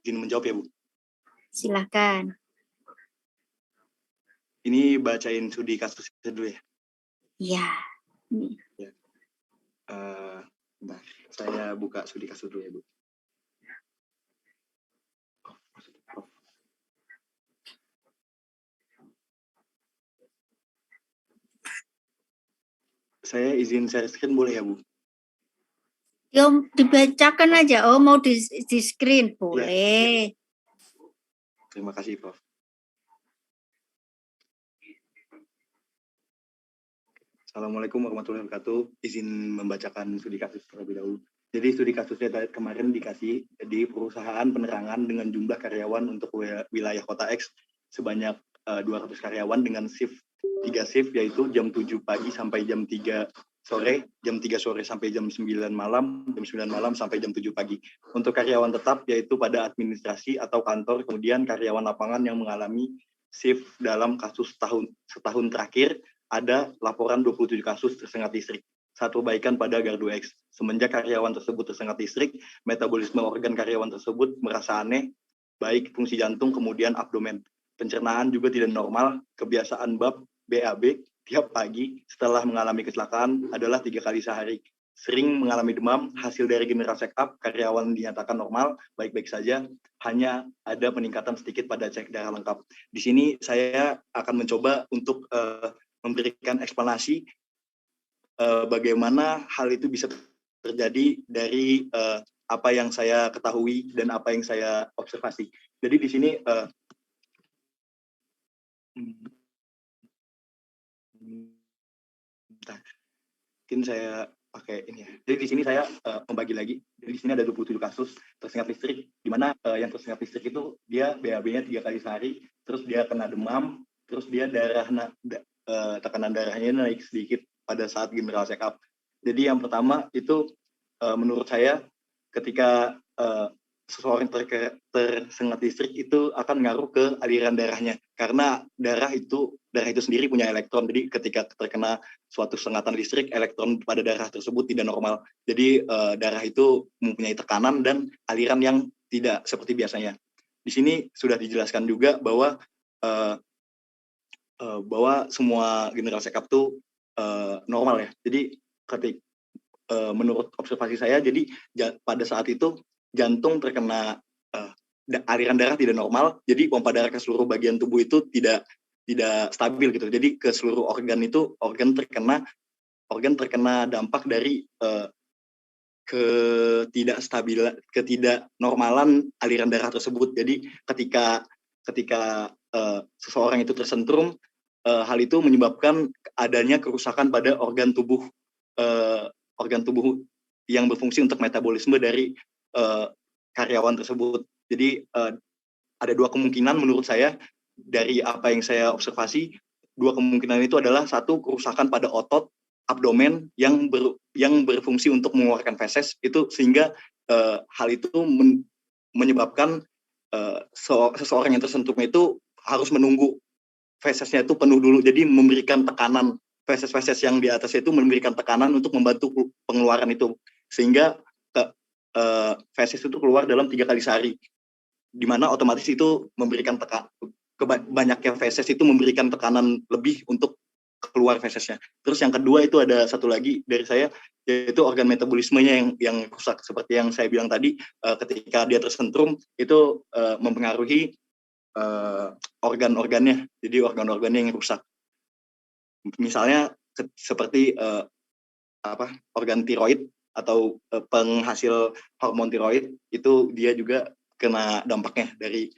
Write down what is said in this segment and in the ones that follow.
izin menjawab ya Bu. Silakan. Ini bacain studi kasus dulu ya. Iya. Ya. Bentar, saya buka studi kasus dulu ya Bu. Saya izin share screen boleh ya Bu? Dibacakan aja. Oh, mau di screen boleh. Ya. Terima kasih Prof. Assalamualaikum warahmatullahi wabarakatuh. Izin membacakan studi kasus terlebih dahulu. Jadi studi kasusnya kemarin dikasih di perusahaan penerangan dengan jumlah karyawan untuk wilayah kota X sebanyak 200 karyawan dengan shift 3 shift, yaitu jam 7 pagi sampai jam 3 sore, jam 3 sore sampai jam 9 malam, jam 9 malam sampai jam 7 pagi. Untuk karyawan tetap yaitu pada administrasi atau kantor, kemudian karyawan lapangan yang mengalami shift dalam kasus setahun terakhir, ada laporan 27 kasus tersengat listrik. Satu perbaikan pada Gardu X. Semenjak karyawan tersebut tersengat listrik, metabolisme organ karyawan tersebut merasa aneh, baik fungsi jantung kemudian abdomen. Pencernaan juga tidak normal, kebiasaan BAB tiap pagi setelah mengalami kecelakaan adalah 3 kali sehari. Sering mengalami demam, hasil dari general check up, karyawan dinyatakan normal, baik-baik saja, hanya ada peningkatan sedikit pada cek darah lengkap. Di sini saya akan mencoba untuk memberikan eksplanasi bagaimana hal itu bisa terjadi dari apa yang saya ketahui dan apa yang saya observasi. Jadi di sini mungkin saya pakai ini ya. Jadi di sini saya membagi lagi. Jadi di sini ada 27 kasus tersengat listrik, di mana yang tersengat listrik itu dia BAB-nya 3 kali sehari, terus dia kena demam, terus dia tekanan darahnya naik sedikit pada saat general check up. Jadi yang pertama itu menurut saya ketika seseorang tersengat listrik itu akan ngaruh ke aliran darahnya, karena darah itu sendiri punya elektron. Jadi ketika terkena suatu sengatan listrik, elektron pada darah tersebut tidak normal. Jadi darah itu mempunyai tekanan dan aliran yang tidak seperti biasanya. Di sini sudah dijelaskan juga bahwa semua general check up itu normal ya. Jadi menurut observasi saya, jadi pada saat itu jantung terkena aliran darah tidak normal, jadi pompa darah ke seluruh bagian tubuh itu tidak stabil gitu. Jadi ke seluruh organ itu terkena dampak dari ketidaknormalan aliran darah tersebut. Jadi ketika seseorang itu tersentrum, hal itu menyebabkan adanya kerusakan pada organ tubuh yang berfungsi untuk metabolisme dari karyawan tersebut. Jadi ada 2 kemungkinan menurut saya dari apa yang saya observasi. 2 kemungkinan itu adalah, satu, kerusakan pada otot abdomen yang berfungsi untuk mengeluarkan feses itu, sehingga hal itu menyebabkan seseorang yang tersentrum itu harus menunggu fesesnya itu penuh dulu. Jadi memberikan tekanan, feses yang di atas itu memberikan tekanan untuk membantu pengeluaran itu, sehingga feses itu keluar dalam 3 kali sehari, di mana otomatis itu memberikan banyaknya feses itu memberikan tekanan lebih untuk keluar fesesnya. Terus yang kedua itu ada satu lagi dari saya, yaitu organ metabolismenya yang rusak. Seperti yang saya bilang tadi, ketika dia tersentrum itu mempengaruhi organ-organnya, jadi organ-organnya yang rusak. Misalnya seperti organ tiroid atau penghasil hormon tiroid, itu dia juga kena dampaknya dari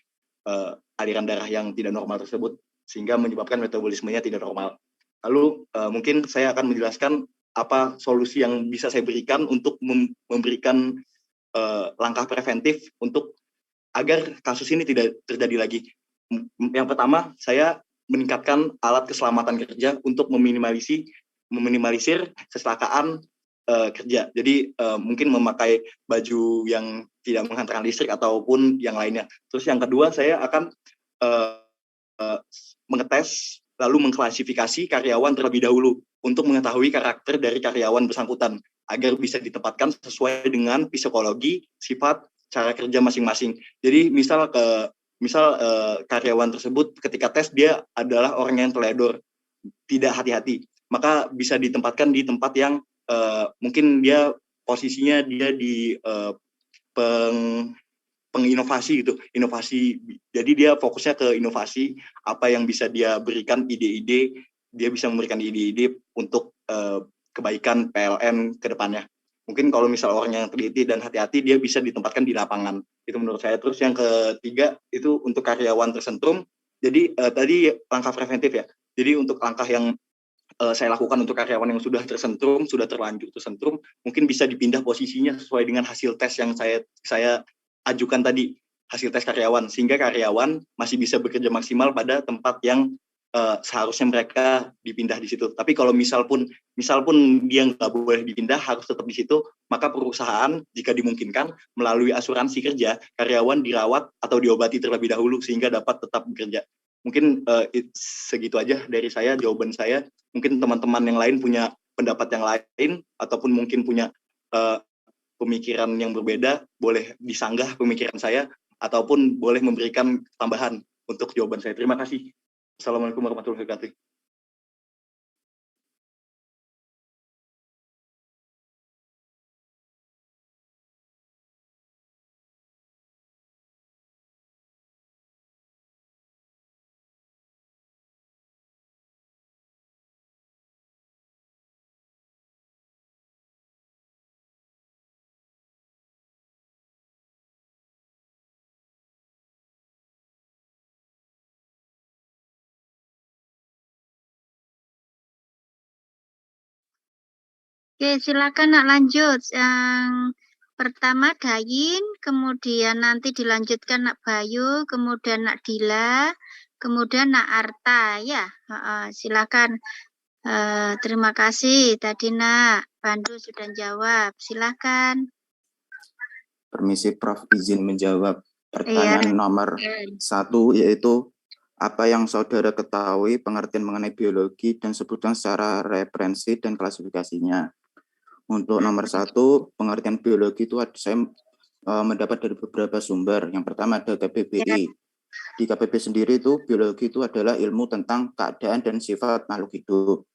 aliran darah yang tidak normal tersebut, sehingga menyebabkan metabolismenya tidak normal. Lalu mungkin saya akan menjelaskan apa solusi yang bisa saya berikan untuk memberikan langkah preventif untuk agar kasus ini tidak terjadi lagi. Yang pertama, saya meningkatkan alat keselamatan kerja untuk meminimalisir kecelakaan kerja. Jadi mungkin memakai baju yang tidak menghantarkan listrik ataupun yang lainnya. Terus yang kedua, saya akan mengetes lalu mengklasifikasi karyawan terlebih dahulu untuk mengetahui karakter dari karyawan bersangkutan agar bisa ditempatkan sesuai dengan psikologi, sifat, cara kerja masing-masing. Jadi misal karyawan tersebut ketika tes dia adalah orang yang teledor, tidak hati-hati, maka bisa ditempatkan di tempat yang mungkin dia posisinya dia di penginovasi gitu, inovasi. Jadi dia fokusnya ke inovasi, apa yang bisa dia berikan ide-ide, dia bisa memberikan ide-ide untuk kebaikan PLN ke depannya. Mungkin kalau misal orang yang teliti dan hati-hati, dia bisa ditempatkan di lapangan. Itu menurut saya. Terus yang ketiga itu untuk karyawan tersentrum. Jadi tadi langkah preventif ya. Jadi untuk langkah yang saya lakukan untuk karyawan yang sudah tersentrum, sudah terlanjur tersentrum, mungkin bisa dipindah posisinya sesuai dengan hasil tes yang saya ajukan tadi, hasil tes karyawan, sehingga karyawan masih bisa bekerja maksimal pada tempat yang seharusnya mereka dipindah di situ. Tapi kalau misal pun dia nggak boleh dipindah, harus tetap di situ, maka perusahaan jika dimungkinkan melalui asuransi kerja, karyawan dirawat atau diobati terlebih dahulu sehingga dapat tetap bekerja. Mungkin segitu aja dari saya, jawaban saya. Mungkin teman-teman yang lain punya pendapat yang lain, ataupun mungkin punya pemikiran yang berbeda, boleh disanggah pemikiran saya, ataupun boleh memberikan tambahan untuk jawaban saya. Terima kasih. Assalamualaikum warahmatullahi wabarakatuh. Oke, silakan nak lanjut. Yang pertama Dayin, kemudian nanti dilanjutkan nak Bayu, kemudian nak Dila, kemudian nak Arta. Ya, silakan. Terima kasih tadi nak Pandu sudah jawab. Silakan. Permisi Prof, izin menjawab pertanyaan nomor 1, yaitu apa yang saudara ketahui pengertian mengenai biologi dan sebutkan secara referensi dan klasifikasinya. Untuk nomor 1, pengertian biologi itu saya mendapat dari beberapa sumber. Yang pertama ada KBBI. Di KBBI sendiri itu biologi itu adalah ilmu tentang keadaan dan sifat makhluk hidup.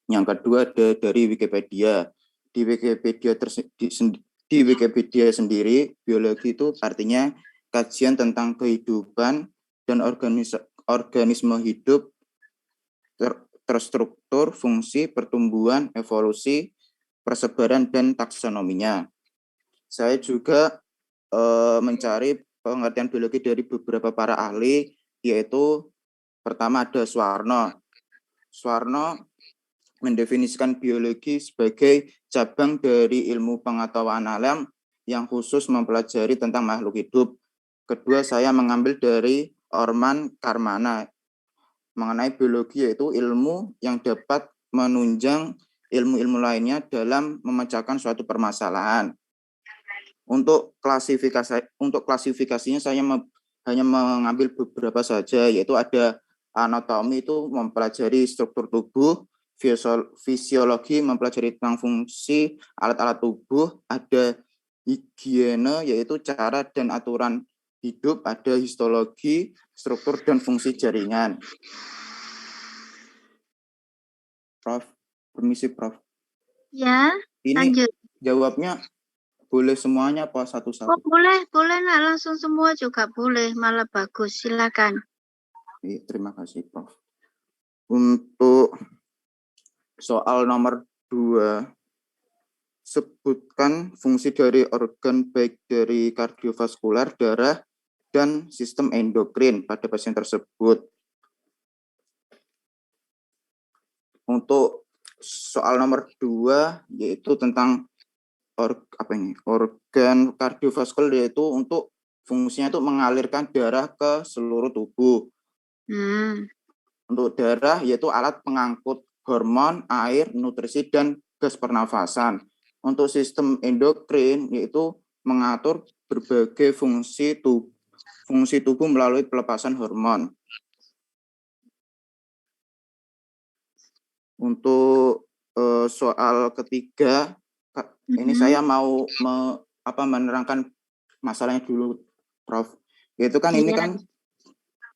Yang kedua ada dari Wikipedia. Di Wikipedia sendiri, biologi itu artinya kajian tentang kehidupan dan organisme hidup, terstruktur, fungsi, pertumbuhan, evolusi, persebaran, dan taksonominya. Saya juga mencari pengertian biologi dari beberapa para ahli, yaitu pertama ada Suwarno. Suwarno mendefinisikan biologi sebagai cabang dari ilmu pengetahuan alam yang khusus mempelajari tentang makhluk hidup. Kedua, saya mengambil dari Orman Karmana mengenai biologi, yaitu ilmu yang dapat menunjang ilmu-ilmu lainnya dalam memecahkan suatu permasalahan. Untuk klasifikasinya saya hanya mengambil beberapa saja, yaitu ada anatomi itu mempelajari struktur tubuh, fisiologi mempelajari tentang fungsi alat-alat tubuh, ada higiene yaitu cara dan aturan hidup, ada histologi, struktur dan fungsi jaringan. Prof, permisi Prof. Ya, ini lanjut. Jawabnya boleh semuanya apa satu-satu? Oh, boleh nak langsung semua juga boleh, malah bagus. Silakan. Terima kasih Prof. Untuk soal nomor 2, sebutkan fungsi dari organ baik dari kardiovaskular, darah, dan sistem endokrin pada pasien tersebut. Untuk soal nomor 2, yaitu tentang organ kardiovaskular, yaitu untuk fungsinya itu mengalirkan darah ke seluruh tubuh. Untuk darah yaitu alat pengangkut hormon, air, nutrisi, dan gas pernafasan. Untuk sistem endokrin yaitu mengatur berbagai fungsi tubuh melalui pelepasan hormon. Untuk soal ketiga, ini saya mau menerangkan masalahnya dulu, Prof. Yaitu kan Iya. ini kan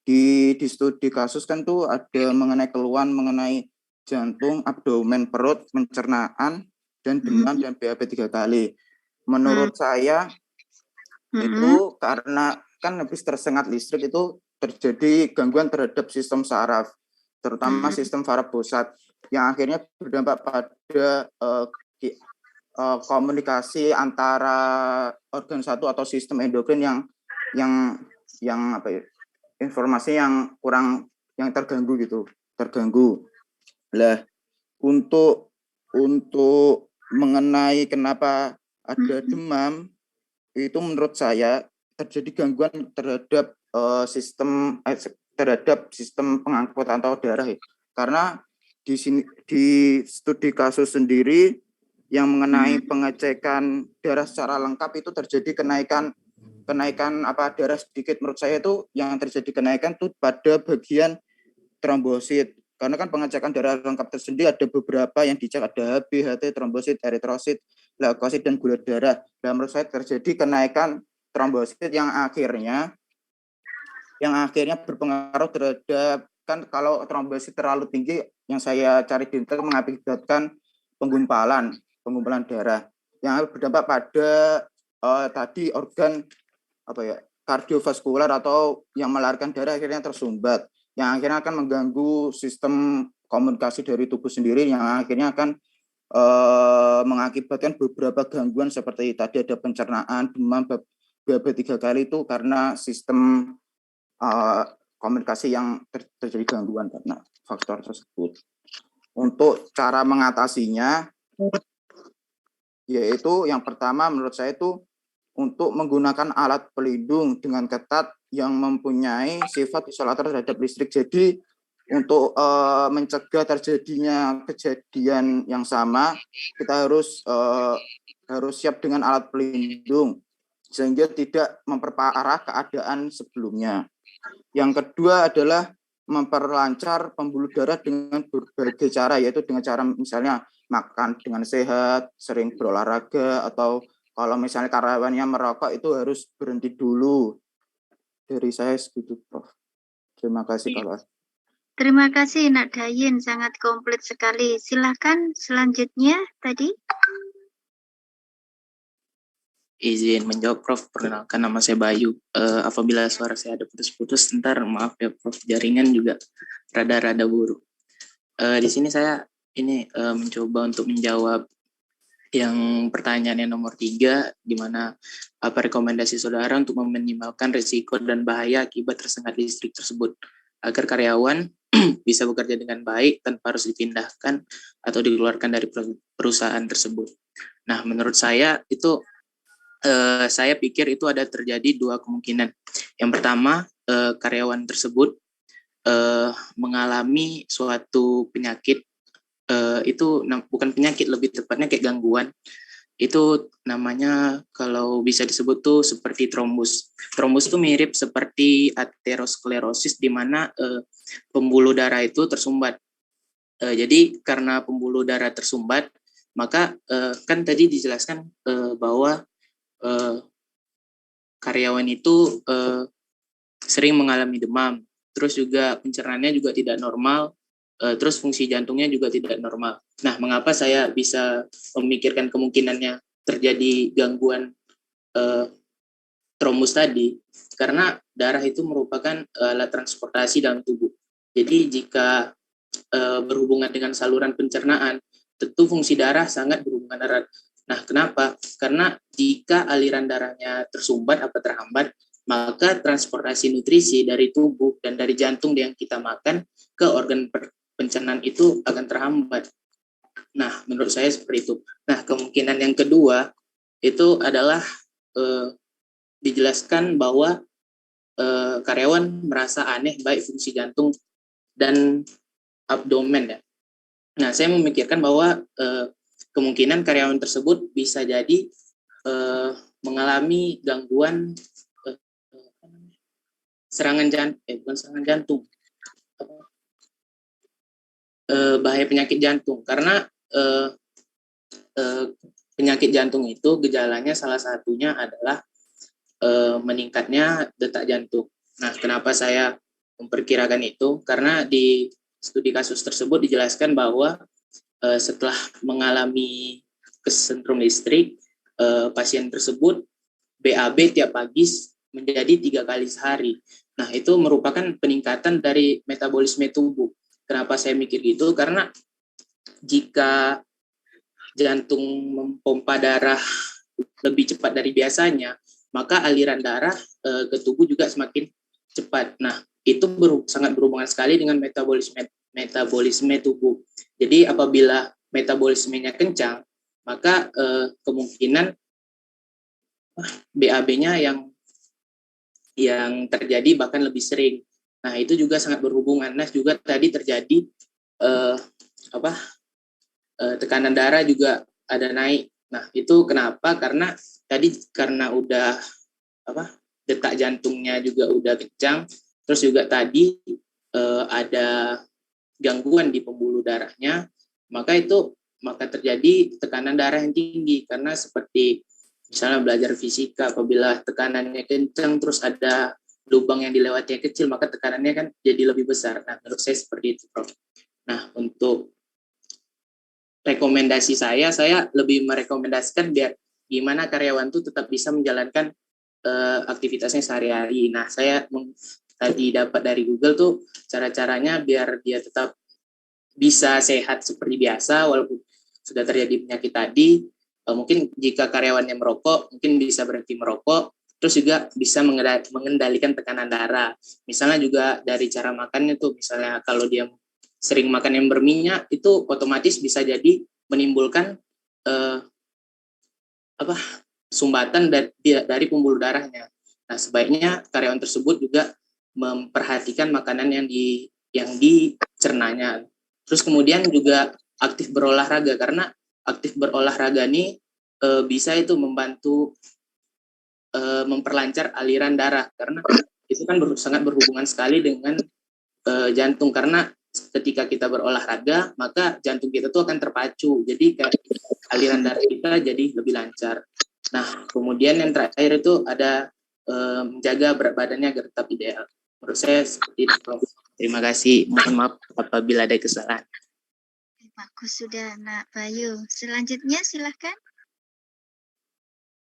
di studi kasus kan tuh ada mengenai keluhan mengenai jantung, abdomen, perut, pencernaan, dan demam dan BAB 3 kali. Menurut saya itu karena kan habis tersengat listrik itu terjadi gangguan terhadap sistem saraf, terutama sistem parabosat, yang akhirnya berdampak pada komunikasi antara organ satu atau sistem endokrin yang apa ya, informasi yang kurang, yang terganggu gitu, terganggu. Lah, untuk mengenai kenapa ada demam, itu menurut saya terjadi gangguan terhadap sistem pengangkutan atau darah ya. Karena di sini di studi kasus sendiri yang mengenai pengecekan darah secara lengkap itu terjadi kenaikan darah sedikit. Menurut saya itu yang terjadi kenaikan itu pada bagian trombosit. Karena kan pengecekan darah lengkap tersendiri ada beberapa yang dicek, ada HB, HT, trombosit, eritrosit, leukosit, dan gula darah. Dan menurut saya terjadi kenaikan trombosit yang akhirnya berpengaruh terhadap, kan kalau trombosit terlalu tinggi, yang saya cari di internet mengakibatkan penggumpalan darah yang berdampak pada tadi organ kardiovaskular atau yang melarikan darah akhirnya tersumbat, yang akhirnya akan mengganggu sistem komunikasi dari tubuh sendiri, yang akhirnya akan mengakibatkan beberapa gangguan seperti tadi ada pencernaan, demam, BAB 3 kali itu karena sistem komunikasi yang terjadi gangguan karena faktor tersebut. Untuk cara mengatasinya, yaitu yang pertama menurut saya itu untuk menggunakan alat pelindung dengan ketat yang mempunyai sifat isolator terhadap listrik. Jadi untuk mencegah terjadinya kejadian yang sama, kita harus siap dengan alat pelindung sehingga tidak memperparah keadaan sebelumnya. Yang kedua adalah memperlancar pembuluh darah dengan berbagai cara, yaitu dengan cara misalnya makan dengan sehat, sering berolahraga, atau kalau misalnya karyawannya merokok itu harus berhenti dulu. Dari saya segitu, Prof. Terima kasih, kalau. Terima kasih, Nak Dayin, sangat komplit sekali. Silakan selanjutnya tadi. Izin menjawab, Prof. Perkenalkan, nama saya Bayu. Apabila suara saya ada putus-putus, ntar maaf ya, Prof. Jaringan juga rada-rada buruk. Di sini saya mencoba untuk menjawab yang pertanyaan yang nomor 3, di mana apa rekomendasi saudara untuk meminimalkan risiko dan bahaya akibat tersengat listrik tersebut, agar karyawan bisa bekerja dengan baik tanpa harus dipindahkan atau dikeluarkan dari perusahaan tersebut. Nah, menurut saya itu saya pikir itu ada terjadi 2 kemungkinan. Yang pertama, karyawan tersebut mengalami suatu penyakit, itu bukan penyakit, lebih tepatnya kayak gangguan. Itu namanya kalau bisa disebut tuh seperti trombus. Trombus itu mirip seperti aterosklerosis, di mana pembuluh darah itu tersumbat. Jadi karena pembuluh darah tersumbat, maka kan tadi dijelaskan bahwa karyawan itu sering mengalami demam, terus juga pencernaannya juga tidak normal, terus fungsi jantungnya juga tidak normal. Nah, mengapa saya bisa memikirkan kemungkinannya terjadi gangguan trombus tadi? Karena darah itu merupakan alat transportasi dalam tubuh. Jadi jika berhubungan dengan saluran pencernaan, tentu fungsi darah sangat berhubungan erat. Nah, kenapa? Karena jika aliran darahnya tersumbat atau terhambat, maka transportasi nutrisi dari tubuh dan dari jantung yang kita makan ke organ pencernaan itu akan terhambat. Nah, menurut saya seperti itu. Nah, kemungkinan yang kedua itu adalah dijelaskan bahwa karyawan merasa aneh baik fungsi jantung dan abdomen ya. Nah, saya memikirkan bahwa kemungkinan karyawan tersebut bisa jadi mengalami gangguan bahaya penyakit jantung, karena penyakit jantung itu gejalanya salah satunya adalah meningkatnya detak jantung. Nah, kenapa saya memperkirakan itu? Karena di studi kasus tersebut dijelaskan bahwa setelah mengalami kesentrum listrik, pasien tersebut BAB tiap pagi menjadi 3 kali sehari. Nah, itu merupakan peningkatan dari metabolisme tubuh. Kenapa saya mikir gitu? Karena jika jantung memompa darah lebih cepat dari biasanya, maka aliran darah ke tubuh juga semakin cepat. Nah, itu sangat berhubungan sekali dengan metabolisme tubuh. Jadi apabila metabolismenya kencang, maka kemungkinan BAB-nya yang terjadi bahkan lebih sering. Nah, itu juga sangat berhubungan. Nah, juga tadi terjadi tekanan darah juga ada naik. Nah, itu kenapa? Karena udah detak jantungnya juga udah kencang, terus juga tadi ada gangguan di pembuluh darahnya, maka terjadi tekanan darah yang tinggi. Karena seperti misalnya belajar fisika, apabila tekanannya kencang terus ada lubang yang dilewati yang kecil, maka tekanannya kan jadi lebih besar. Nah, menurut saya seperti itu, Prof. Nah, untuk rekomendasi saya lebih merekomendasikan biar gimana karyawan itu tetap bisa menjalankan aktivitasnya sehari-hari. Nah, saya tadi dapat dari Google tuh cara-caranya biar dia tetap bisa sehat seperti biasa walaupun sudah terjadi penyakit tadi. Mungkin jika karyawannya merokok, mungkin bisa berhenti merokok, terus juga bisa mengendalikan tekanan darah. Misalnya juga dari cara makannya tuh, misalnya kalau dia sering makan yang berminyak, itu otomatis bisa jadi menimbulkan sumbatan dari pembuluh darahnya. Nah, sebaiknya karyawan tersebut juga memperhatikan makanan yang dicernanya. Terus kemudian juga aktif berolahraga, karena aktif berolahraga ini bisa itu membantu memperlancar aliran darah, karena itu kan sangat berhubungan sekali dengan jantung. Karena ketika kita berolahraga, maka jantung kita tuh akan terpacu, jadi aliran darah kita jadi lebih lancar. Nah, kemudian yang terakhir itu ada menjaga berat badannya agar tetap ideal. Menurut saya seperti itu, Prof. Terima kasih. Mohon maaf apabila ada kesalahan. Bagus sudah, Nak Bayu. Selanjutnya silahkan.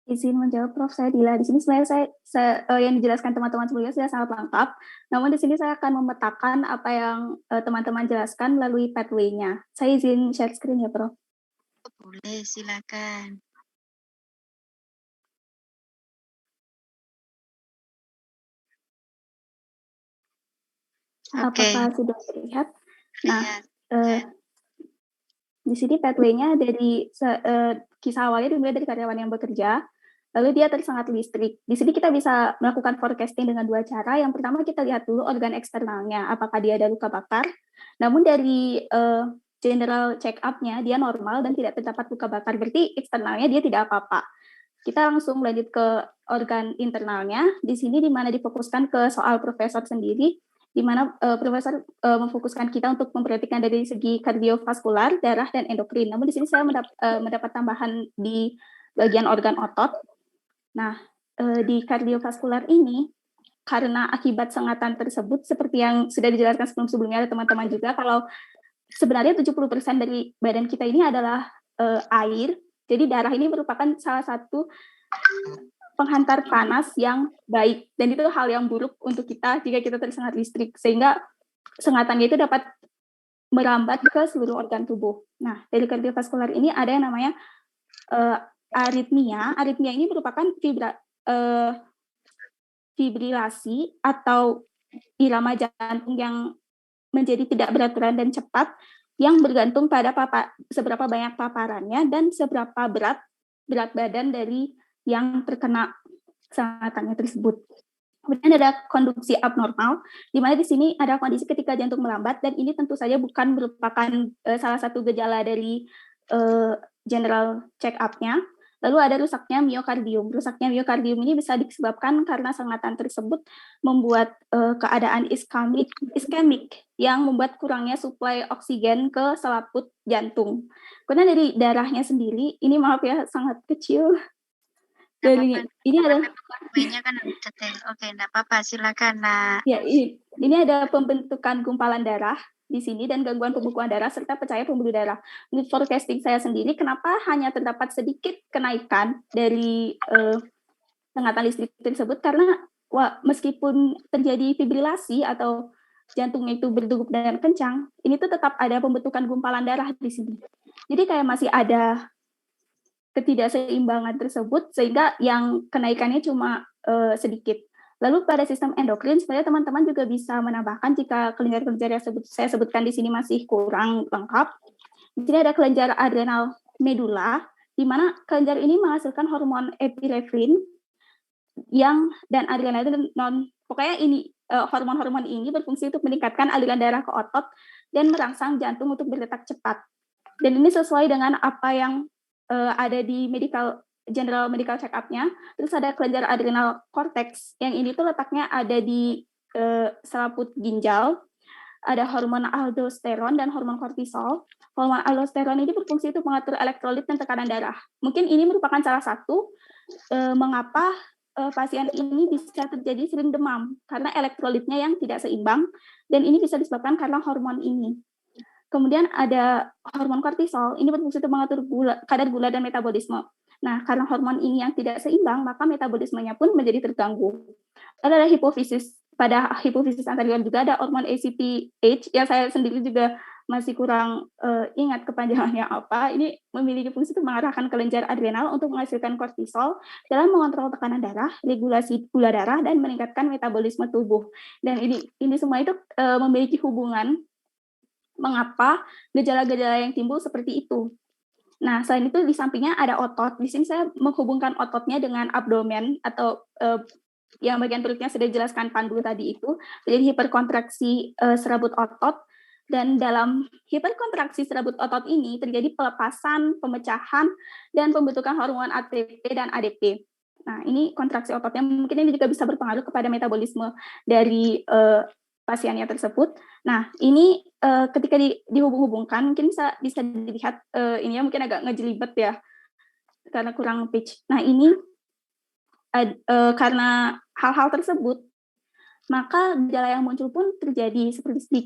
Izin menjawab, Prof. Saya Dila. Di sini sebenarnya saya yang dijelaskan teman-teman sebelumnya sudah sangat lengkap. Namun di sini saya akan memetakan apa yang teman-teman jelaskan melalui pathway-nya. Saya izin share screen ya, Prof. Boleh, silakan. Apakah sudah terlihat? Nah, di sini pathway-nya dari kisah awalnya dimulai dari karyawan yang bekerja, lalu dia tersengat listrik. Di sini kita bisa melakukan forecasting dengan 2 cara. Yang pertama kita lihat dulu organ eksternalnya, apakah dia ada luka bakar. Namun dari general check-up-nya dia normal dan tidak terdapat luka bakar, berarti eksternalnya dia tidak apa-apa. Kita langsung lanjut ke organ internalnya, di sini di mana difokuskan ke soal profesor sendiri, di mana profesor memfokuskan kita untuk memperhatikan dari segi kardiovaskular, darah, dan endokrin. Namun di sini saya mendapat tambahan di bagian organ otot. Nah, di kardiovaskular ini, karena akibat sengatan tersebut, seperti yang sudah dijelaskan sebelum-sebelumnya ada teman-teman juga, kalau sebenarnya 70% dari badan kita ini adalah air, jadi darah ini merupakan salah satu penghantar panas yang baik, dan itu hal yang buruk untuk kita jika kita tersengat listrik, sehingga sengatannya itu dapat merambat ke seluruh organ tubuh. Nah, dari kardiovaskular ini ada yang namanya aritmia. Aritmia ini merupakan fibrilasi atau irama jantung yang menjadi tidak beraturan dan cepat, yang bergantung pada seberapa banyak paparannya dan seberapa berat badan dari yang terkena sengatannya tersebut. Kemudian ada konduksi abnormal, di mana di sini ada kondisi ketika jantung melambat, dan ini tentu saja bukan merupakan salah satu gejala dari general check-up-nya. Lalu ada rusaknya miokardium. Rusaknya miokardium ini bisa disebabkan karena sengatan tersebut membuat keadaan iskemik yang membuat kurangnya suplai oksigen ke selaput jantung. Kemudian dari darahnya sendiri, ini maaf ya sangat kecil. Dari apa-apa. ini ada Dokumennya kan harus detail. Oke, enggak apa-apa, silakan, Nak. ya ini ada pembentukan gumpalan darah di sini dan gangguan pembekuan darah serta pecahnya pembuluh darah. Menurut forecasting saya sendiri, kenapa hanya terdapat sedikit kenaikan dari sengatan listrik tersebut? Karena meskipun terjadi fibrilasi atau jantungnya itu berdegup dengan kencang, ini tuh tetap ada pembentukan gumpalan darah di sini. Jadi kayak masih ada ketidakseimbangan tersebut sehingga yang kenaikannya cuma sedikit. Lalu pada sistem endokrin sebenarnya teman-teman juga bisa menambahkan jika kelenjar-kelenjar yang saya sebutkan di sini masih kurang lengkap. Di sini ada kelenjar adrenal medula, di mana kelenjar ini menghasilkan hormon epinefrin dan adrenalin pokoknya ini hormon-hormon ini berfungsi untuk meningkatkan aliran darah ke otot dan merangsang jantung untuk berdetak cepat. Dan ini sesuai dengan apa yang ada di general medical check-up-nya. Terus ada kelenjar adrenal cortex, yang ini tuh letaknya ada di selaput ginjal. Ada hormon aldosteron dan hormon kortisol. Hormon aldosteron ini berfungsi untuk mengatur elektrolit dan tekanan darah. Mungkin ini merupakan salah satu mengapa pasien ini bisa terjadi sering demam, karena elektrolitnya yang tidak seimbang, dan ini bisa disebabkan karena hormon ini. Kemudian ada hormon kortisol, ini berfungsi untuk mengatur kadar gula dan metabolisme. Nah, karena hormon ini yang tidak seimbang, maka metabolismenya pun menjadi terganggu. Lalu ada hipofisis. Pada hipofisis anterior juga ada hormon ACTH, yang saya sendiri juga masih kurang ingat kepanjangannya apa. Ini memiliki fungsi untuk mengarahkan kelenjar adrenal untuk menghasilkan kortisol dalam mengontrol tekanan darah, regulasi gula darah, dan meningkatkan metabolisme tubuh. Dan ini semua itu memiliki hubungan mengapa gejala-gejala yang timbul seperti itu. Nah, selain itu di sampingnya ada otot. Di sini saya menghubungkan ototnya dengan abdomen atau yang bagian perutnya sudah dijelaskan Pandu tadi itu. Jadi hiperkontraksi serabut otot, dan dalam hiperkontraksi serabut otot ini terjadi pelepasan, pemecahan, dan pembentukan hormon ATP dan ADP. Nah, ini kontraksi ototnya mungkin ini juga bisa berpengaruh kepada metabolisme dari pasiennya tersebut. Nah, ini ketika dihubung-hubungkan mungkin bisa dilihat ini ya, mungkin agak ngejelibet ya karena kurang pitch. Nah, ini karena hal-hal tersebut, maka gejala yang muncul pun terjadi seperti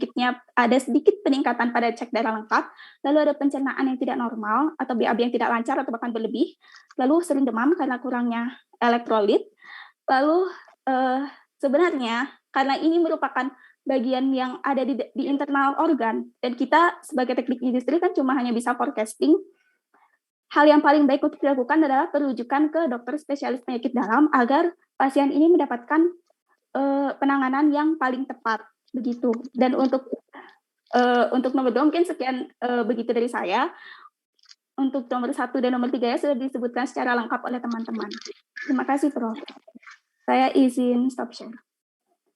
ada sedikit peningkatan pada cek darah lengkap, lalu ada pencernaan yang tidak normal atau BAB yang tidak lancar atau bahkan berlebih, lalu sering demam karena kurangnya elektrolit. Lalu sebenarnya karena ini merupakan bagian yang ada di internal organ, dan kita sebagai teknik industri kan cuma hanya bisa forecasting. Hal yang paling baik untuk dilakukan adalah perujukan ke dokter spesialis penyakit dalam agar pasien ini mendapatkan penanganan yang paling tepat begitu. Dan untuk nomor 2 mungkin sekian begitu dari saya. Untuk nomor 1 dan nomor 3 ya sudah disebutkan secara lengkap oleh teman-teman. Terima kasih, Prof. Saya izin stop share.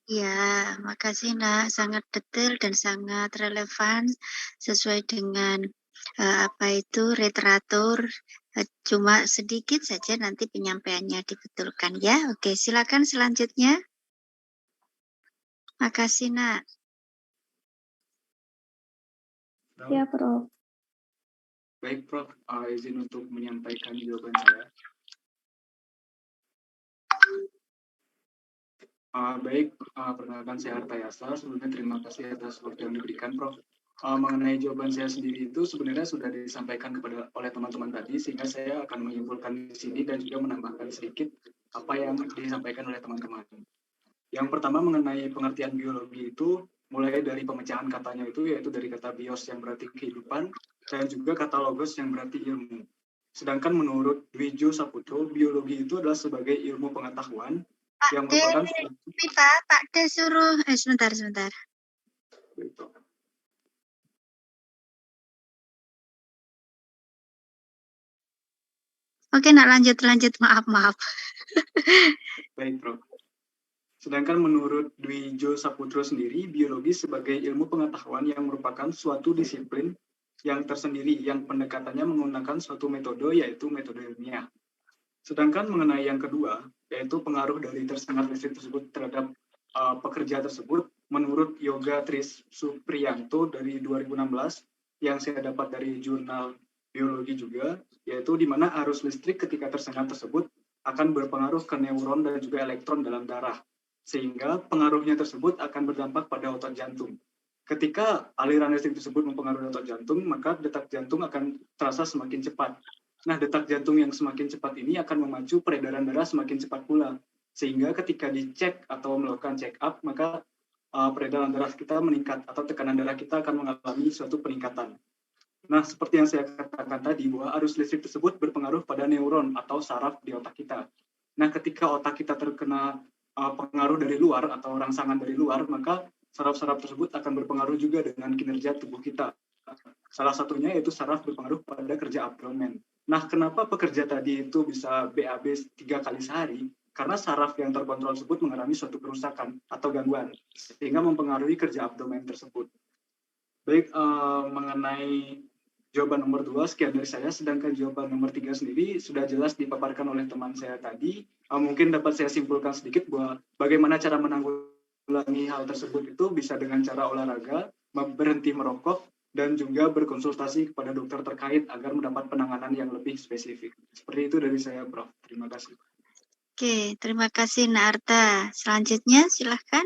Ya, makasih Nak, sangat detail dan sangat relevan sesuai dengan literatur. Cuma sedikit saja nanti penyampaiannya dibetulkan ya. Oke, silakan selanjutnya. Makasih Nak. Ya, Prof. Baik, Prof. Izin untuk menyampaikan jawaban saya. Baik, perkenalkan saya Arta Yasa. Sebelumnya terima kasih atas waktu yang diberikan, Prof. Mengenai jawaban saya sendiri itu sebenarnya sudah disampaikan oleh teman-teman tadi, sehingga saya akan menyimpulkan di sini dan juga menambahkan sedikit apa yang disampaikan oleh teman-teman. Yang pertama mengenai pengertian biologi itu, mulai dari pemecahan katanya itu, yaitu dari kata bios yang berarti kehidupan, dan juga kata logos yang berarti ilmu. Sedangkan menurut Dwijo Saputro, biologi itu adalah sebagai ilmu pengetahuan yang merupakan Pak De suruh sebentar. Oke, nak lanjut. Maaf. Baik, Prof. Sedangkan menurut Dwijo Saputro sendiri, biologi sebagai ilmu pengetahuan yang merupakan suatu disiplin yang tersendiri yang pendekatannya menggunakan suatu metode, yaitu metode ilmiah. Sedangkan mengenai yang kedua, yaitu pengaruh dari tersengat listrik tersebut terhadap pekerja tersebut, menurut Yoga Tris Supriyanto dari 2016, yang saya dapat dari jurnal biologi juga, yaitu di mana arus listrik ketika tersengat tersebut akan berpengaruh ke neuron dan juga elektron dalam darah, sehingga pengaruhnya tersebut akan berdampak pada otot jantung. Ketika aliran listrik tersebut mempengaruhi otot jantung, maka detak jantung akan terasa semakin cepat. Nah, detak jantung yang semakin cepat ini akan memacu peredaran darah semakin cepat pula, sehingga ketika dicek atau melakukan check up, maka peredaran darah kita meningkat atau tekanan darah kita akan mengalami suatu peningkatan. Nah, seperti yang saya katakan tadi, bahwa arus listrik tersebut berpengaruh pada neuron atau saraf di otak kita. Nah, ketika otak kita terkena pengaruh dari luar atau rangsangan dari luar, maka saraf-saraf tersebut akan berpengaruh juga dengan kinerja tubuh kita. Salah satunya yaitu saraf berpengaruh pada kerja abdomen. Nah, kenapa pekerja tadi itu bisa BAB 3 kali sehari? Karena saraf yang terkontrol tersebut mengalami suatu kerusakan atau gangguan, sehingga mempengaruhi kerja abdomen tersebut. Baik, mengenai jawaban nomor 2, sekian dari saya, sedangkan jawaban nomor 3 sendiri sudah jelas dipaparkan oleh teman saya tadi. Mungkin dapat saya simpulkan sedikit bahwa bagaimana cara menanggulangi hal tersebut itu bisa dengan cara olahraga, berhenti merokok, dan juga berkonsultasi kepada dokter terkait agar mendapat penanganan yang lebih spesifik. Seperti itu dari saya, Prof. Terima kasih. Oke, terima kasih Nak Arta. Selanjutnya silahkan.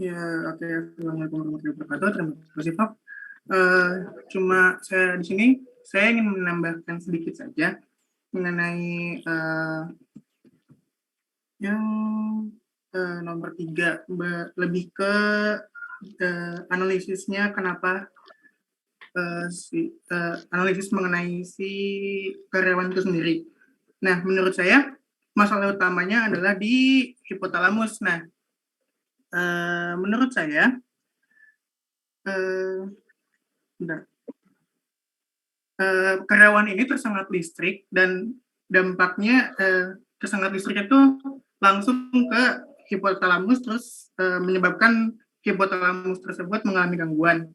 Ya, oke. Assalamualaikum warahmatullahi wabarakatuh. Terima kasih, Prof. Cuma saya di sini, saya ingin menambahkan sedikit saja mengenai yang nomor 3, lebih ke analisisnya kenapa analisis mengenai si karyawan itu sendiri. Nah, menurut saya masalah utamanya adalah di hipotalamus. Nah, menurut saya karyawan ini tersengat listrik dan dampaknya tersengat listrik itu langsung ke hipotalamus, terus menyebabkan hipotalamus tersebut mengalami gangguan.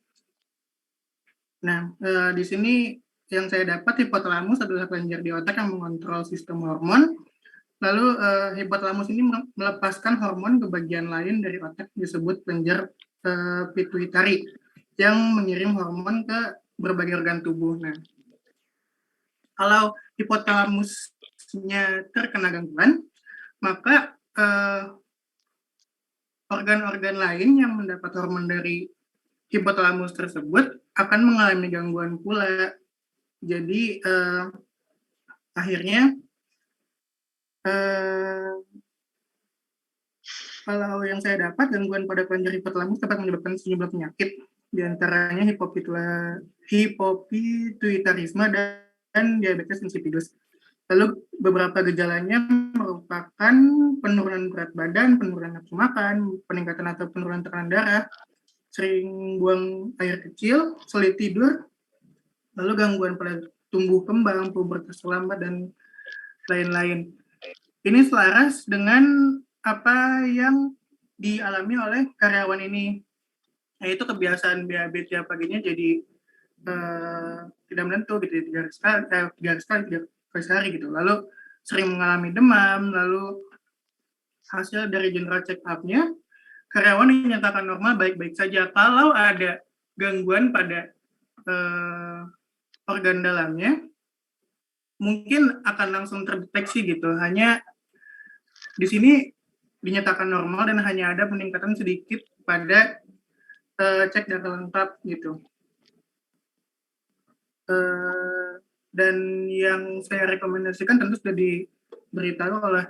Nah, di sini yang saya dapat, hipotalamus adalah kelenjar di otak yang mengontrol sistem hormon. Lalu hipotalamus ini melepaskan hormon ke bagian lain dari otak disebut kelenjar pituitari yang mengirim hormon ke berbagai organ tubuh. Nah, kalau hipotalamusnya terkena gangguan, maka organ-organ lain yang mendapat hormon dari hipotalamus tersebut akan mengalami gangguan pula. Jadi akhirnya kalau yang saya dapat, gangguan pada kelenjar hipotalamus dapat menyebabkan sejumlah penyakit, diantaranya hipopituitarisme dan diabetes insipidus. Lalu beberapa gejalanya merupakan penurunan berat badan, penurunan nafsu makan, peningkatan atau penurunan tekanan darah, sering buang air kecil, sulit tidur, lalu gangguan pada tumbuh kembang, pubertas lambat, dan lain-lain. Ini selaras dengan apa yang dialami oleh karyawan ini, yaitu kebiasaan BAB tiap paginya jadi tidak menentu gitu, 3 kali sehari gitu. Lalu sering mengalami demam, lalu hasil dari general check up-nya karyawan dinyatakan normal baik-baik saja. Kalau ada gangguan pada organ dalamnya, mungkin akan langsung terdeteksi gitu. Hanya di sini dinyatakan normal dan hanya ada peningkatan sedikit pada cek darah lengkap gitu. Dan yang saya rekomendasikan tentu sudah diberitahu oleh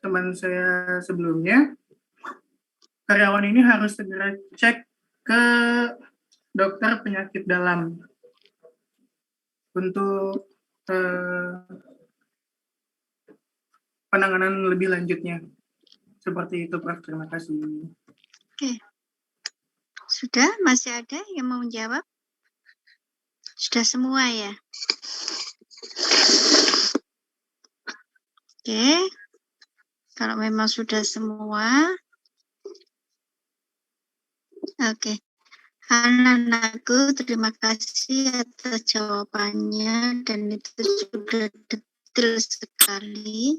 teman saya sebelumnya, karyawan ini harus segera cek ke dokter penyakit dalam untuk penanganan lebih lanjutnya. Seperti itu, Prof. Terima kasih. Oke. Sudah? Masih ada yang mau menjawab? Sudah semua ya? Oke. Kalau memang sudah semua. Oke. Anak-anakku, terima kasih atas jawabannya dan itu sudah detail sekali.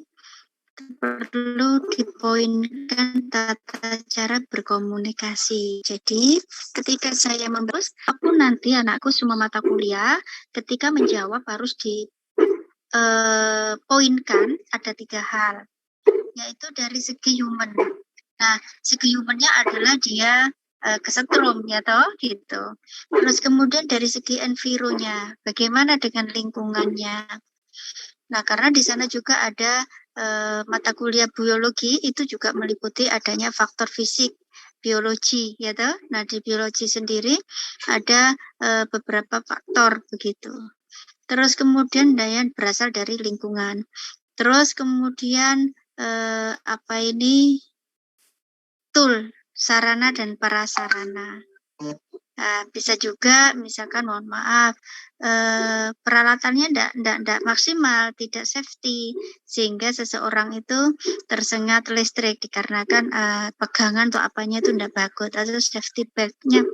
Perlu dipoinkan tata cara berkomunikasi. Jadi, ketika saya membahas, aku nanti anakku semua mata kuliah, ketika menjawab harus poinkan ada 3 hal, yaitu dari segi human. Nah, segi humannya adalah dia kesetrum ya toh gitu. Terus kemudian dari segi environnya, bagaimana dengan lingkungannya. Nah, karena di sana juga ada mata kuliah biologi, itu juga meliputi adanya faktor fisik, biologi ya toh. Nah, di biologi sendiri ada beberapa faktor begitu. Terus kemudian daya berasal dari lingkungan. Terus kemudian tool, sarana dan prasarana. Nah, bisa juga misalkan mohon maaf peralatannya tidak maksimal, tidak safety, sehingga seseorang itu tersengat listrik dikarenakan pegangan atau apanya itu tidak bagus, atau safety bag-nya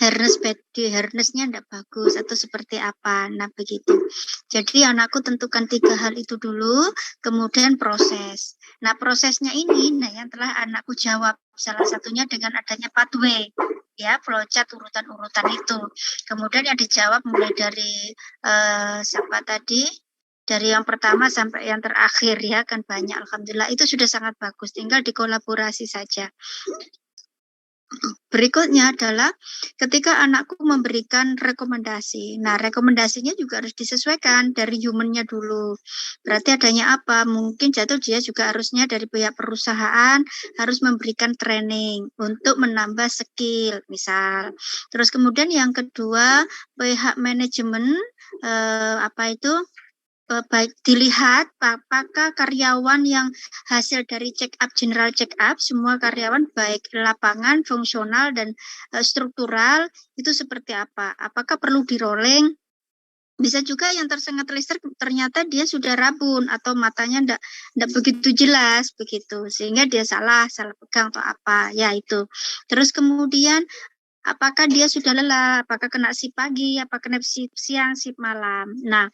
harnessnya tidak bagus atau seperti apa. Nah, begitu. Jadi anakku tentukan 3 hal itu dulu, kemudian proses. Nah, prosesnya ini yang telah anakku jawab, salah satunya dengan adanya pathway, ya, flowchart urutan-urutan itu. Kemudian yang dijawab mulai dari siapa tadi, dari yang pertama sampai yang terakhir ya, kan banyak, alhamdulillah. Itu sudah sangat bagus, tinggal dikolaborasi saja. Berikutnya adalah ketika anakku memberikan rekomendasi. Nah, rekomendasinya juga harus disesuaikan dari human-nya dulu. Berarti adanya apa? Mungkin dia juga harusnya dari pihak perusahaan harus memberikan training untuk menambah skill, misal. Terus kemudian yang kedua, pihak manajemen baik dilihat apakah karyawan yang hasil dari general check up, semua karyawan baik lapangan, fungsional, dan struktural itu seperti apa. Apakah perlu di rolling? Bisa juga yang tersengat listrik ternyata dia sudah rabun atau matanya enggak begitu jelas begitu, sehingga dia salah pegang atau apa, ya itu. Terus kemudian apakah dia sudah lelah, apakah kena shift pagi, apakah kena shift siang, shift malam. Nah,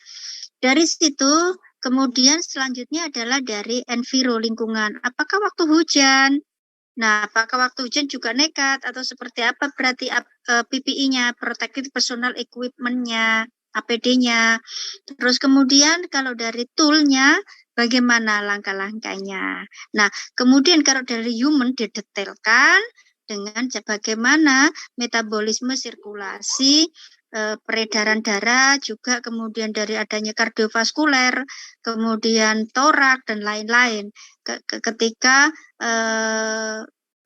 dari situ kemudian selanjutnya adalah dari enviro lingkungan. Apakah waktu hujan? Nah, apakah waktu hujan juga nekat atau seperti apa berarti PPI-nya, protective personal equipment-nya, APD-nya. Terus kemudian kalau dari tool-nya bagaimana langkah-langkahnya. Nah, kemudian kalau dari human didetailkan dengan bagaimana metabolisme sirkulasi, peredaran darah, juga kemudian dari adanya kardiovaskuler, kemudian torak, dan lain-lain. Ketika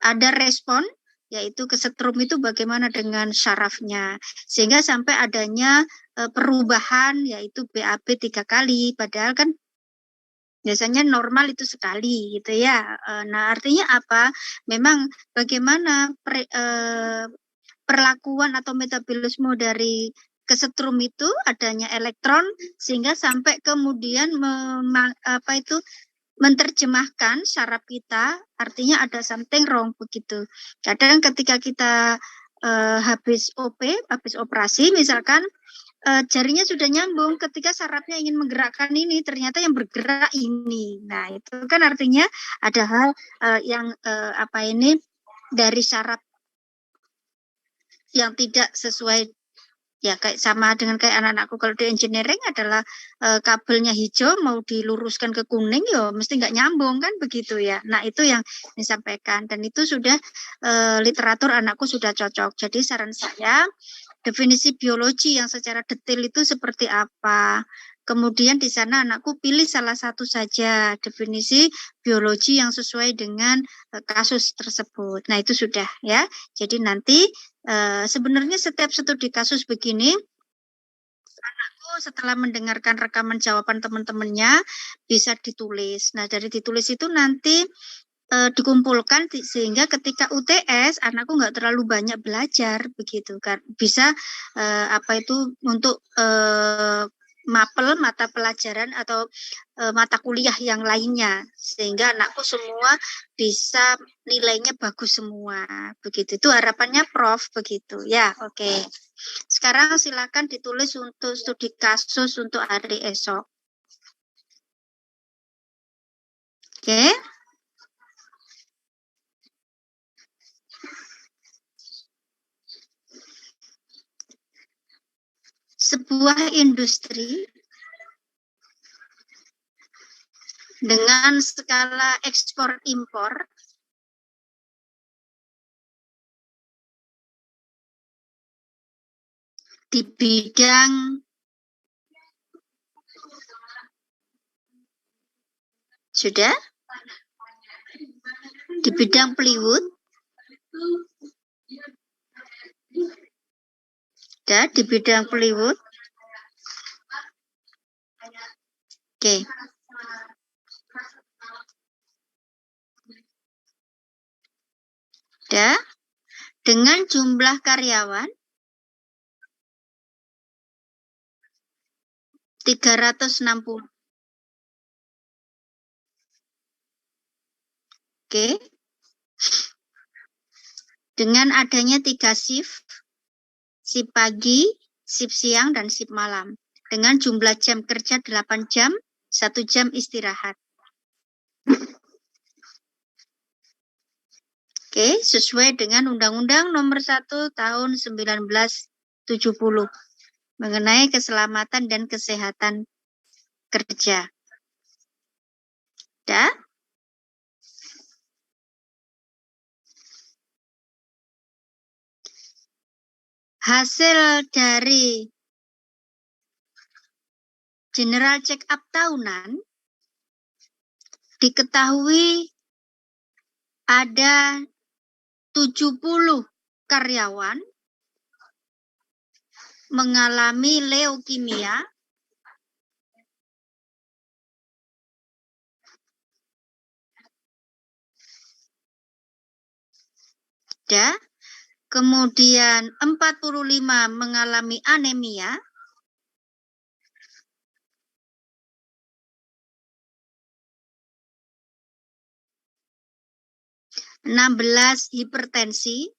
ada respon, yaitu kesetrum itu bagaimana dengan syarafnya, sehingga sampai adanya perubahan, yaitu BAB 3 kali, padahal kan biasanya normal itu sekali gitu ya. Nah, artinya apa? Memang bagaimana perlakuan atau metabolisme dari kesetrum itu adanya elektron sehingga sampai kemudian menerjemahkan syaraf kita, artinya ada something wrong begitu. Kadang ketika kita habis operasi misalkan jarinya sudah nyambung, ketika sarafnya ingin menggerakkan ini, ternyata yang bergerak ini. Nah, itu kan artinya ada hal yang dari saraf yang tidak sesuai, ya kayak sama dengan kayak anak-anakku kalau di engineering adalah kabelnya hijau mau diluruskan ke kuning, ya mesti nggak nyambung kan begitu ya. Nah, itu yang disampaikan dan itu sudah literatur anakku sudah cocok. Jadi saran saya, definisi biologi yang secara detail itu seperti apa. Kemudian di sana anakku pilih salah satu saja definisi biologi yang sesuai dengan kasus tersebut. Nah, itu sudah ya. Jadi nanti sebenarnya setiap studi kasus begini, anakku setelah mendengarkan rekaman jawaban teman-temannya bisa ditulis. Nah, dari ditulis itu nanti dikumpulkan sehingga ketika UTS anakku nggak terlalu banyak belajar begitu kan, bisa untuk mapel mata pelajaran atau mata kuliah yang lainnya, sehingga anakku semua bisa nilainya bagus semua begitu. Itu harapannya Prof begitu ya. Oke. Sekarang silakan ditulis untuk studi kasus untuk hari esok. Oke. Sebuah industri dengan skala ekspor impor di bidang sudah di bidang plywood, ya, di bidang plywood. Oke. Ya, dengan jumlah karyawan 360. Oke. Dengan adanya 3 shift pagi, shift siang, dan shift malam. Dengan jumlah jam kerja 8 jam, 1 jam istirahat. Oke, sesuai dengan Undang-Undang Nomor 1 Tahun 1970 mengenai keselamatan dan kesehatan kerja. Ya. Hasil dari general check up tahunan diketahui ada 70 karyawan mengalami leukemia, ya. Kemudian 45 mengalami anemia, 16 hipertensi,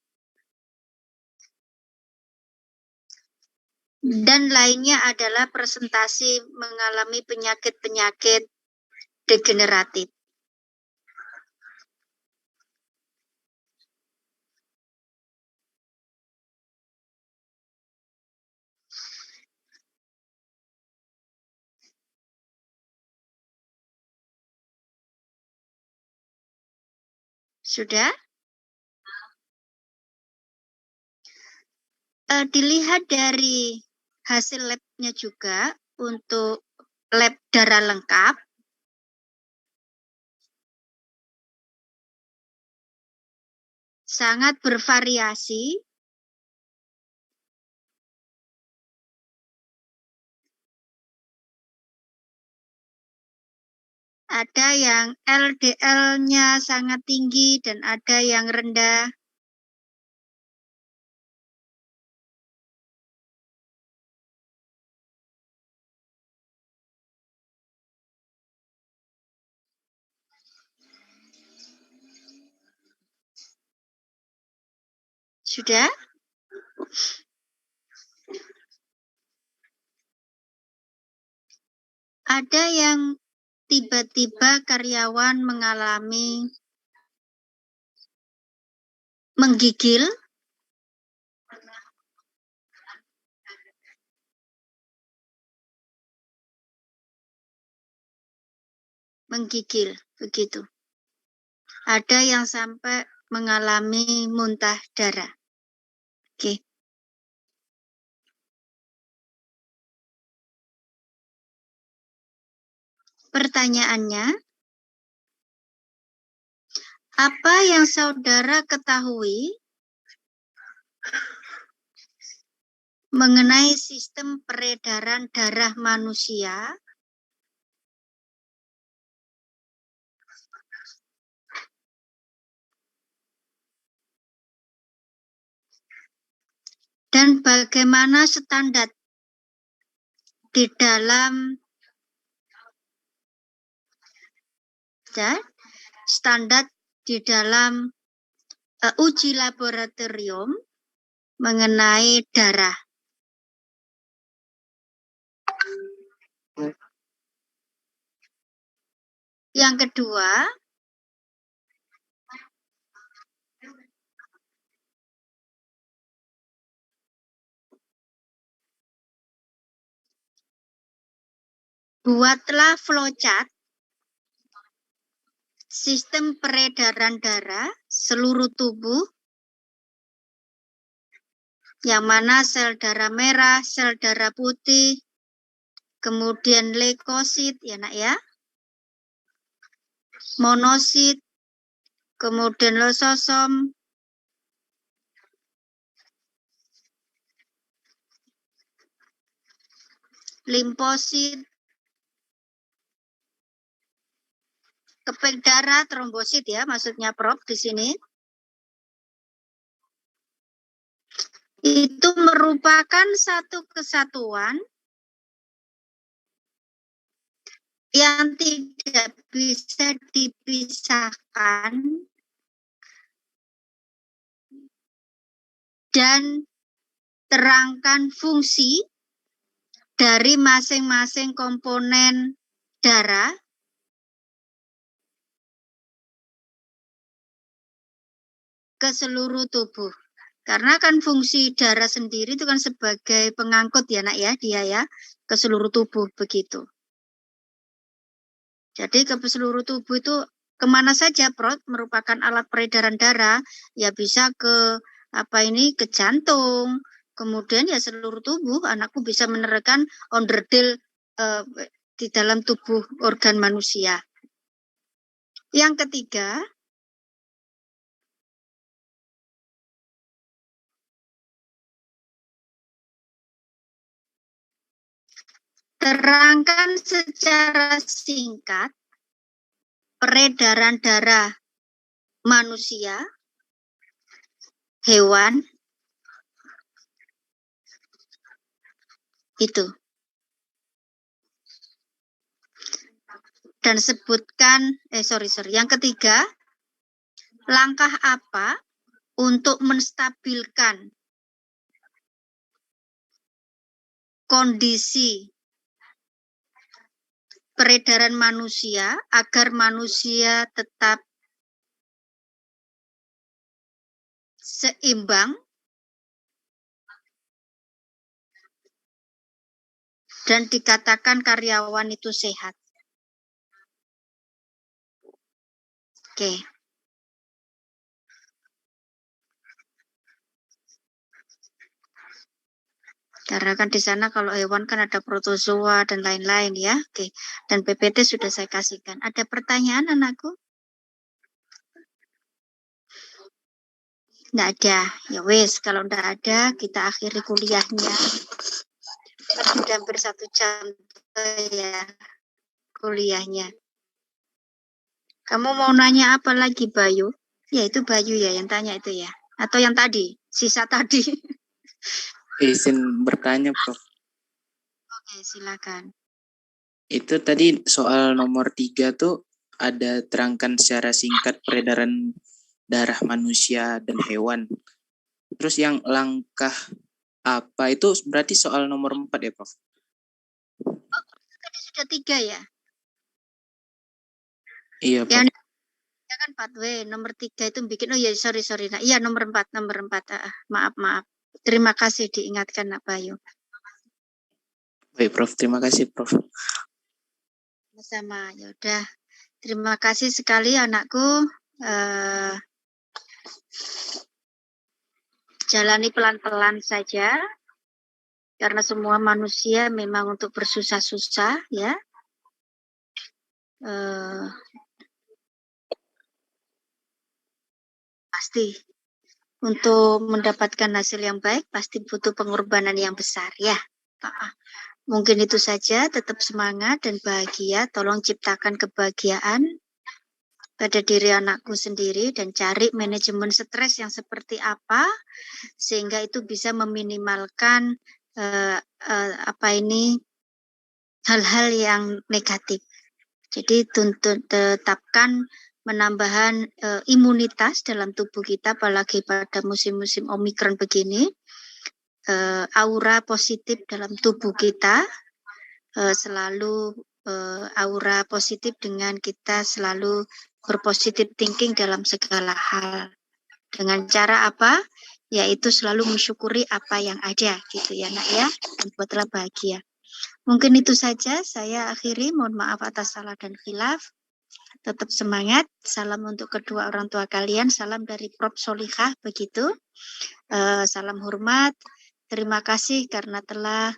dan lainnya adalah presentasi mengalami penyakit-penyakit degeneratif. Sudah? Dilihat dari hasil labnya juga untuk lab darah lengkap. Sangat bervariasi. Ada yang LDL-nya sangat tinggi dan ada yang rendah. Sudah? Ada yang tiba-tiba karyawan mengalami menggigil, begitu. Ada yang sampai mengalami muntah darah. Oke. Pertanyaannya, apa yang saudara ketahui mengenai sistem peredaran darah manusia dan bagaimana standar di dalam uji laboratorium mengenai darah. Yang kedua, buatlah flowchart sistem peredaran darah seluruh tubuh, yang mana sel darah merah, sel darah putih, kemudian leukosit, ya nak ya, monosit, kemudian lysosom, limfosit, keping darah, trombosit ya, maksudnya Prof di sini. Itu merupakan satu kesatuan yang tidak bisa dipisahkan dan terangkan fungsi dari masing-masing komponen darah ke seluruh tubuh. Karena kan fungsi darah sendiri itu kan sebagai pengangkut ya nak ya, dia ya, ke seluruh tubuh begitu. Jadi ke seluruh tubuh itu kemana saja Prof merupakan alat peredaran darah, ya bisa ke ke jantung, kemudian ya seluruh tubuh. Anakku bisa menerapkan onderdil di dalam tubuh organ manusia. Yang ketiga, terangkan secara singkat peredaran darah manusia, hewan, itu. Dan sebutkan, yang ketiga, langkah apa untuk menstabilkan kondisi peredaran manusia agar manusia tetap seimbang dan dikatakan karyawan itu sehat. Oke. Karena kan di sana kalau hewan kan ada protozoa dan lain-lain ya. Oke. Dan PPT sudah saya kasihkan. Ada pertanyaan anakku? Nggak ada. Ya wes, kalau nggak ada kita akhiri kuliahnya. Sudah hampir 1 jam ya kuliahnya. Kamu mau nanya apa lagi Bayu? Ya itu Bayu ya yang tanya itu ya. Atau yang tadi, sisa tadi. Izin bertanya, Prof. Oke, silakan. Itu tadi soal nomor 3 tuh ada terangkan secara singkat peredaran darah manusia dan hewan. Terus yang langkah apa itu berarti soal nomor 4 ya, Prof? Oh, tadi sudah 3 ya? Iya, Prof. Ya kan 4W, nomor 3 itu bikin, oh ya sorry. Nah, iya nomor 4. Maaf. Terima kasih diingatkan Nak Bayu. Baik, Prof. Terima kasih, Prof. Sama, ya udah. Terima kasih sekali anakku. Jalani pelan-pelan saja. Karena semua manusia memang untuk bersusah-susah ya. Pasti untuk mendapatkan hasil yang baik pasti butuh pengorbanan yang besar ya. Mungkin itu saja, tetap semangat dan bahagia. Tolong ciptakan kebahagiaan pada diri anakku sendiri dan cari manajemen stres yang seperti apa sehingga itu bisa meminimalkan hal-hal yang negatif. Jadi tetapkan menambahkan imunitas dalam tubuh kita, apalagi pada musim-musim Omikron begini, aura positif dalam tubuh kita, selalu aura positif dengan kita selalu berpositif thinking dalam segala hal. Dengan cara apa? Yaitu selalu mensyukuri apa yang ada, gitu ya nak ya, dan buatlah bahagia. Mungkin itu saja saya akhiri, mohon maaf atas salah dan khilaf. Tetap semangat. Salam untuk kedua orang tua kalian. Salam dari Prof. Solihah, begitu. Salam hormat. Terima kasih karena telah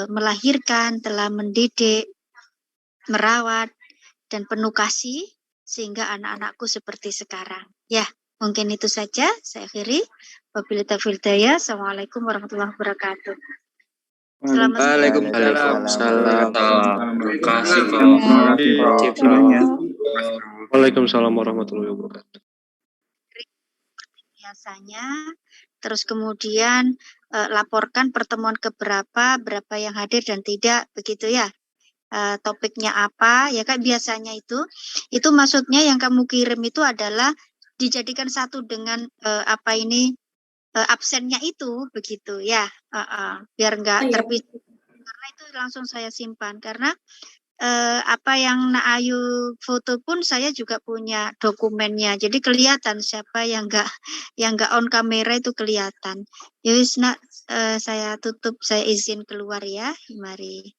melahirkan, telah mendidik, merawat, dan penuh kasih sehingga anak-anakku seperti sekarang. Ya, mungkin itu saja. Saya akhiri. Wabillahi taufiq wal hidayah. Assalamualaikum warahmatullahi wabarakatuh. Selamat Waalaikumsalam. Terima kasih Waalaikumsalam warahmatullahi wabarakatuh. biasanya. Terus kemudian laporkan pertemuan berapa yang hadir dan tidak, begitu ya. Topiknya apa ya Kak, biasanya itu maksudnya yang kamu kirim itu adalah dijadikan satu dengan absennya itu, begitu ya, biar enggak terpisah, karena itu langsung saya simpan, karena apa yang Nak Ayu foto pun saya juga punya dokumennya, jadi kelihatan siapa yang enggak on kamera itu kelihatan. Ya wis Nak, saya tutup, saya izin keluar ya, mari.